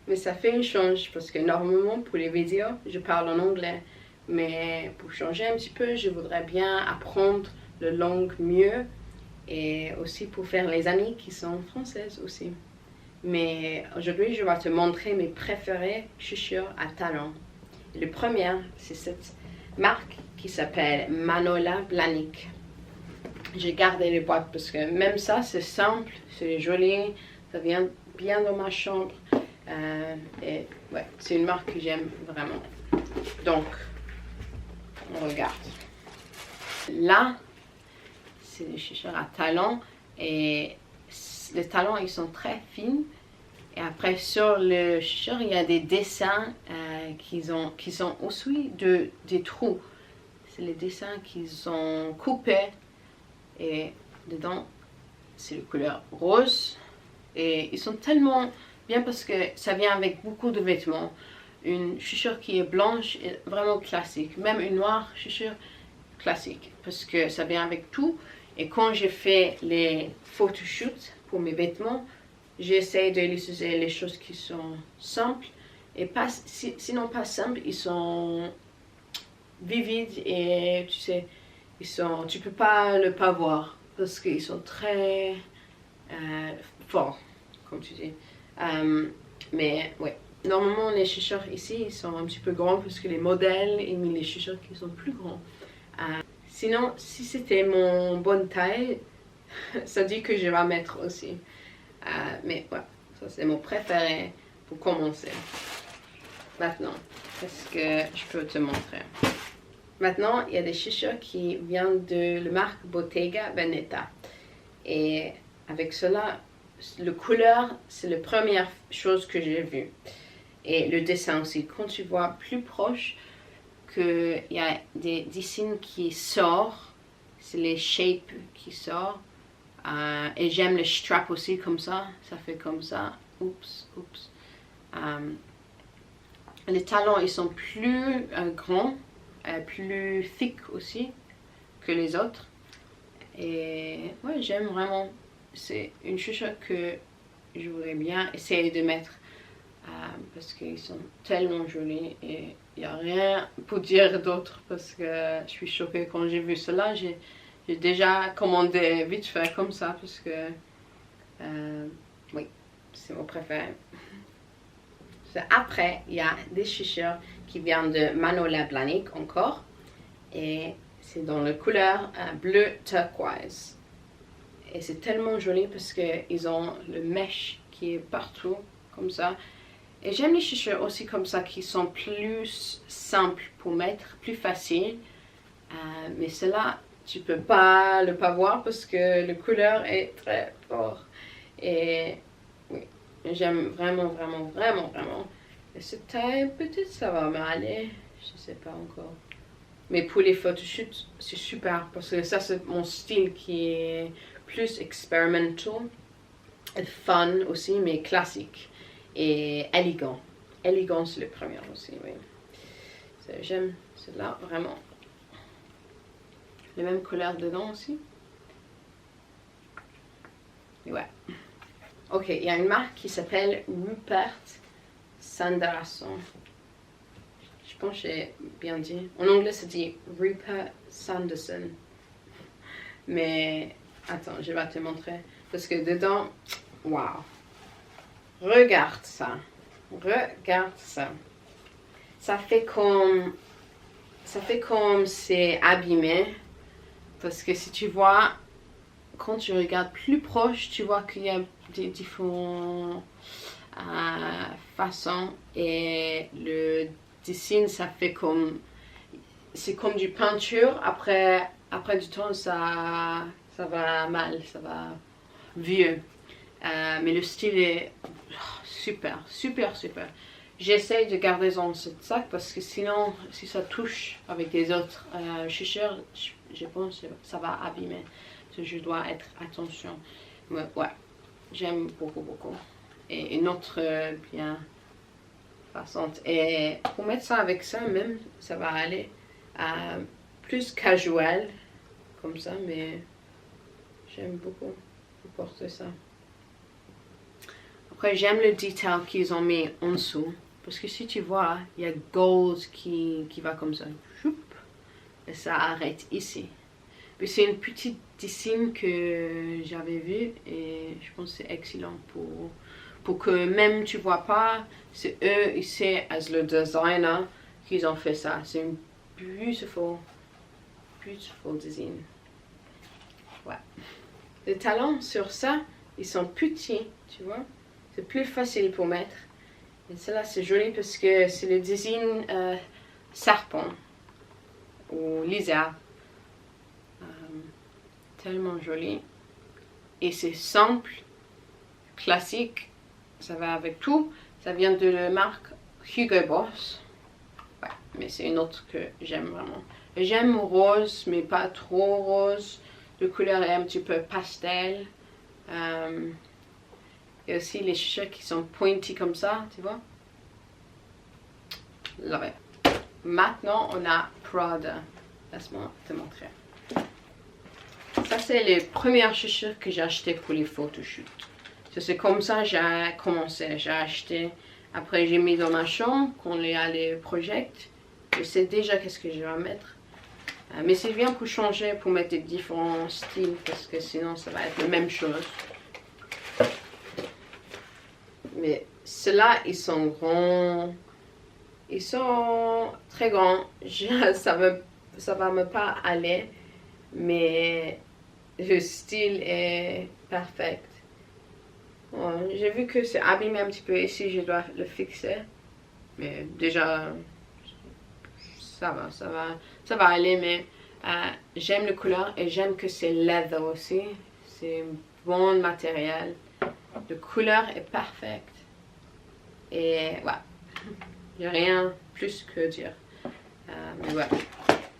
mais ça fait une change parce que normalement pour les vidéos, je parle en anglais. Mais pour changer un petit peu, je voudrais bien apprendre la langue mieux et aussi pour faire les amis qui sont françaises aussi. Mais aujourd'hui, je vais te montrer mes préférés chaussures à talons. Le premier, c'est cette marque qui s'appelle Manola Blahnik. J'ai gardé les boîtes parce que même ça, c'est simple, c'est joli, ça vient bien dans ma chambre. Et ouais, c'est une marque que j'aime vraiment. Donc, on regarde. Là, c'est des chaussures à talons et les talons, ils sont très fins. Et après, sur le chaussure, il y a des dessins qui sont aussi des trous. C'est les dessins qu'ils ont coupés. Et dedans, c'est la couleur rose. Et ils sont tellement bien parce que ça vient avec beaucoup de vêtements. Une chaussure qui est blanche est vraiment classique. Même une noire chaussure classique. Parce que ça vient avec tout. Et quand j'ai fait les photoshoots pour mes vêtements, j'essaie d'utiliser les choses qui sont simples. Et pas, sinon pas simples, ils sont vivides et tu sais, tu peux pas le pas voir parce qu'ils sont très forts, comme tu dis. Mais ouais, normalement les chaussures ici ils sont un petit peu grands parce que les modèles ils mettent les chaussures qui sont plus grands. Sinon, si c'était mon bonne taille, ça dit que je vais mettre aussi. Mais ouais, ça c'est mon préféré pour commencer. Maintenant, qu'est-ce que je peux te montrer? Maintenant, il y a des chaussures qui viennent de la marque Bottega Veneta. Et avec cela, le couleur, c'est la première chose que j'ai vue. Et le dessin aussi. Quand tu vois plus proche qu'il y a des dessins qui sortent, c'est les shapes qui sortent. Et j'aime le strap aussi comme ça fait comme ça. Oups, oups. Les talons, ils sont plus grands. Plus thick aussi que les autres et ouais, j'aime vraiment. C'est une chaussure que je voudrais bien essayer de mettre parce qu'ils sont tellement jolis et il n'y a rien pour dire d'autre parce que je suis choquée quand j'ai vu cela. J'ai déjà commandé vite fait comme ça parce que oui, c'est mon préféré. Après, il y a des chaussures qui viennent de Manola Blahnik encore. Et c'est dans la couleur bleu turquoise. Et c'est tellement joli parce qu'ils ont le mesh qui est partout, comme ça. Et j'aime les chaussures aussi comme ça, qui sont plus simples pour mettre, plus faciles. Mais cela, tu peux pas le pas voir parce que la couleur est très fort. Et oui, j'aime vraiment, vraiment, vraiment, vraiment. Et cette taille, peut-être ça va m'aller, je sais pas encore. Mais pour les photoshoots, c'est super parce que ça c'est mon style qui est plus experimental, et fun aussi, mais classique et élégant. Élégant c'est le premier aussi, oui. J'aime cela vraiment. Les mêmes couleurs dedans aussi. Et ouais. Ok, il y a une marque qui s'appelle Rupert Sanderson. Je pense que j'ai bien dit. En anglais, ça dit Rupert Sanderson. Mais attends, je vais te montrer. Parce que dedans, waouh. Regarde ça. Regarde ça. Ça fait comme c'est abîmé. Parce que si tu vois, quand tu regardes plus proche, tu vois qu'il y a des différentes façons. Et le dessin, ça fait comme... C'est comme du peinture. Après du temps, ça va mal, ça va vieux. Mais le style est super, super, super. J'essaye de garder dans ce sac parce que sinon, si ça touche avec les autres chaussures, je pense que ça va abîmer. Donc, je dois être attention. Mais, ouais, j'aime beaucoup, beaucoup. Et une autre bien façon. Et pour mettre ça avec ça même, ça va aller plus casual, comme ça, mais j'aime beaucoup porter ça. Après, j'aime le détail qu'ils ont mis en dessous. Parce que si tu vois, il y a gold qui va comme ça. Et ça arrête ici. Puis c'est une petite dessin que j'avais vu et je pense que c'est excellent pour que même tu vois pas, c'est eux ici, as le designer, qu'ils ont fait ça. C'est une beautiful design. Ouais. Les talons sur ça, ils sont petits, tu vois. C'est plus facile pour mettre. Et celle-là, c'est joli parce que c'est le design serpent ou lézard. Tellement joli. Et c'est simple, classique. Ça va avec tout. Ça vient de la marque Hugo Boss. Ouais, mais c'est une autre que j'aime vraiment. J'aime rose, mais pas trop rose. Le couleur est un petit peu pastel. Et aussi les chaussures qui sont pointy comme ça, tu vois. Love it. Maintenant, on a Prada. Laisse-moi te montrer. Ça, c'est les premières chaussures que j'ai achetées pour les photoshoots. C'est comme ça que j'ai commencé. J'ai acheté. Après, j'ai mis dans ma chambre quand il y a les projets. Je sais déjà qu'est-ce que je vais mettre. Mais c'est bien pour changer, pour mettre des différents styles. Parce que sinon, ça va être la même chose. Mais ceux-là, ils sont grands. Ils sont très grands. Ça va me pas aller. Mais le style est parfait. Bon, j'ai vu que c'est abîmé un petit peu ici. Je dois le fixer. Mais déjà, ça va aller. Mais j'aime le couleur et j'aime que c'est leather aussi. C'est un bon matériel. La couleur est parfaite. Et ouais, il n'y a rien plus que dire. Mais ouais.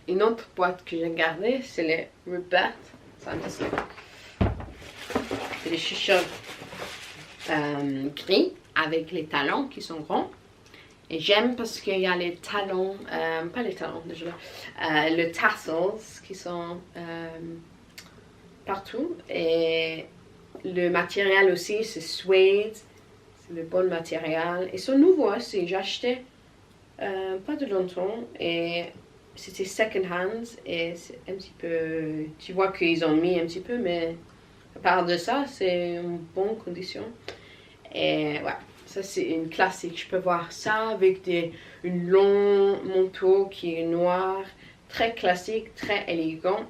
Une autre boîte que j'ai gardée, c'est les Rupert Sanderson. C'est des chaussures gris avec les talons qui sont grands. Et j'aime parce qu'il y a les talons, pas les talons déjà, les tassels qui sont partout. Et le matériel aussi, c'est suede. C'est le bon matériel. Ils sont nouveaux aussi. J'ai acheté pas de longtemps et c'était second hand. Et c'est un petit peu, tu vois qu'ils ont mis un petit peu, mais à part de ça, c'est en bonne condition. Et ouais, ça c'est une classique. Je peux voir ça avec une long manteau qui est noir, très classique, très élégant,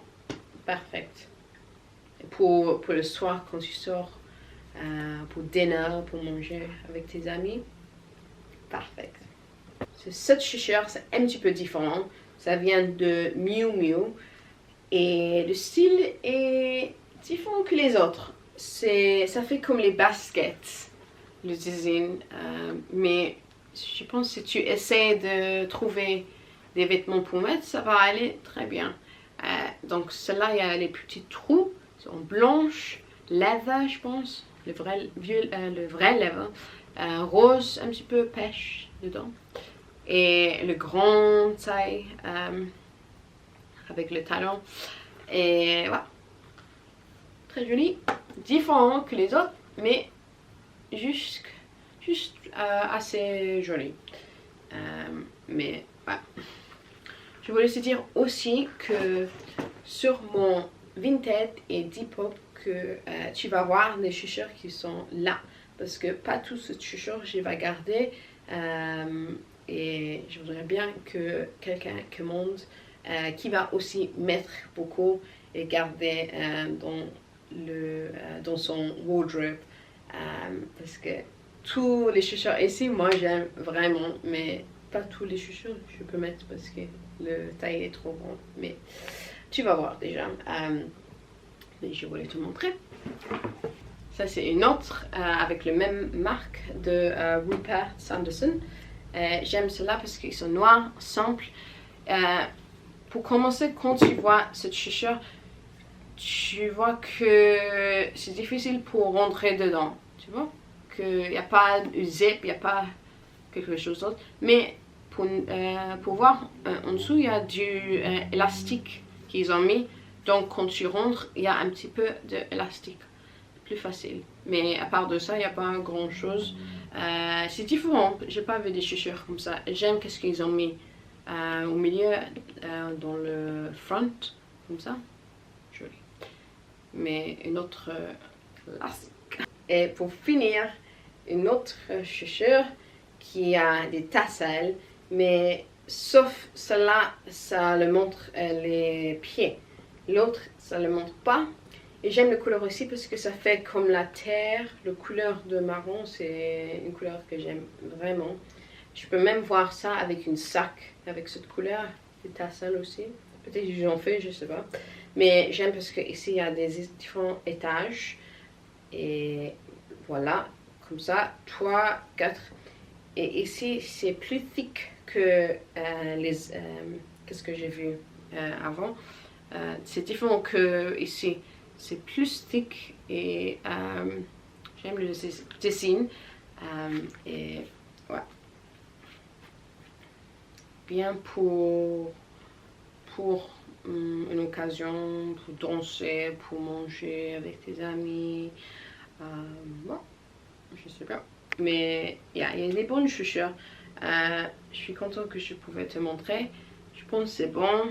parfait. Pour le soir quand tu sors, pour dîner, pour manger avec tes amis, parfait. Cette chaussure, c'est un petit peu différent. Ça vient de Miu Miu et le style est différent que les autres. Ça fait comme les baskets, le design, mais je pense que si tu essaies de trouver des vêtements pour mettre, ça va aller très bien. Donc celle-là, il y a les petits trous, ils sont blanches, leather je pense, le vrai leather, rose, un petit peu pêche dedans. Et le grand taille avec le talon. Et voilà. Très joli. Différent que les autres, mais juste assez joli. Mais voilà. Je voulais te dire aussi que sur mon Vinted et Depop que tu vas voir des chaussures qui sont là. Parce que pas toutes ces chaussures je vais garder. Et je voudrais bien que quelqu'un commande qui va aussi mettre beaucoup et garder dans son wardrobe. Parce que tous les chaussures ici, moi j'aime vraiment, mais pas tous les chaussures je peux mettre parce que le taille est trop grand. Mais tu vas voir déjà. Mais je voulais te montrer. Ça c'est une autre avec la même marque de Rupert Sanderson. J'aime cela parce qu'ils sont noirs, simples. Pour commencer, quand tu vois cette chaussure, tu vois que c'est difficile pour rentrer dedans. Tu vois qu'il n'y a pas de zip, il n'y a pas quelque chose d'autre. Mais pour voir en dessous, il y a du élastique qu'ils ont mis. Donc quand tu rentres, il y a un petit peu d'élastique. Plus facile. Mais à part de ça, il n'y a pas grand chose. C'est différent. J'ai pas vu des chaussures comme ça. J'aime qu'est-ce qu'ils ont mis au milieu, dans le front, comme ça. Joli. Mais une autre classique. Et pour finir, une autre chaussure qui a des tasselles, mais sauf cela, ça le montre les pieds. L'autre, ça le montre pas. Et j'aime la couleur aussi parce que ça fait comme la terre. La couleur de marron, c'est une couleur que j'aime vraiment. Je peux même voir ça avec une sac, avec cette couleur, des tasselles aussi. Peut-être que j'en fais, je sais pas. Mais j'aime parce que ici il y a des différents étages. Et voilà, comme ça, 3, 4. Et ici, c'est plus thick que qu'est-ce que j'ai vu avant. C'est différent que ici. C'est plus thick et j'aime le dessin. Et ouais. Bien pour une occasion, pour danser, pour manger avec tes amis. Ouais, je sais pas. Mais il y a des bonnes chaussures. Je suis contente que je pouvais te montrer. Je pense que c'est bon.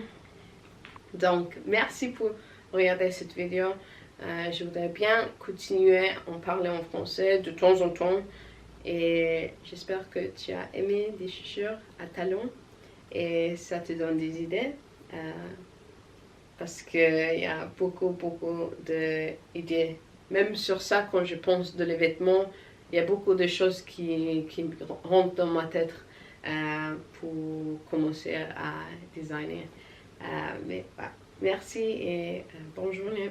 Donc, merci pour regarder cette vidéo. Je voudrais bien continuer à en parler en français de temps en temps. Et j'espère que tu as aimé des chaussures à talons. Et ça te donne des idées. Parce qu'il y a beaucoup d'idées. Même sur ça, quand je pense de les vêtements, il y a beaucoup de choses qui rentrent dans ma tête pour commencer à designer. Mais voilà. Merci et bonne journée.